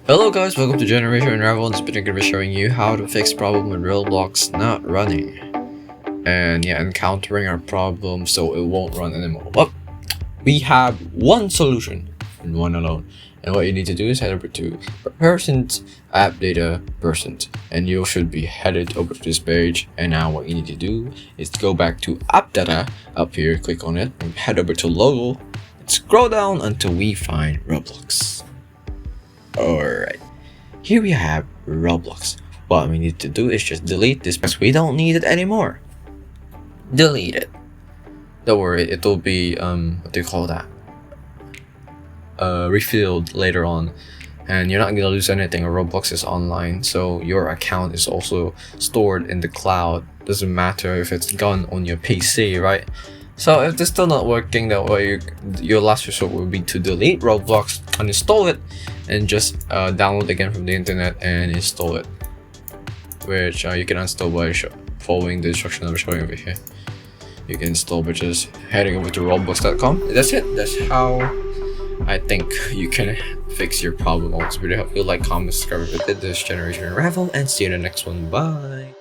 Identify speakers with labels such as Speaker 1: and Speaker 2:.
Speaker 1: Hello guys, welcome to Generation Unravel. In this video, I'm going to be showing you how to fix problem with Roblox not running. And yeah, encountering our problem so it won't run anymore. But we have one solution and one alone. And what you need to do is head over to percent app data percent, and you should be headed over to this page. And now what you need to do is to go back to app data up here, click on it, and head over to logo, and scroll down until we find Roblox. Alright, here we have Roblox. What we need to do is just delete this because we don't need it anymore. Delete it. Don't worry, it will be what do you call that? Refilled later on, and you're not gonna lose anything. Roblox is online, so your account is also stored in the cloud. Doesn't matter if it's gone on your PC, right? So if it's still not working that way, your last resort will be to delete Roblox, uninstall it, and just download again from the internet and install it, which you can install by following the instruction I'm showing over here. You can install by just heading over to roblox.com. That's it. That's how I think you can fix your problem. On this video, if you like, comment, subscribe if you did. This Generation Unravel, and see you in the next one. Bye.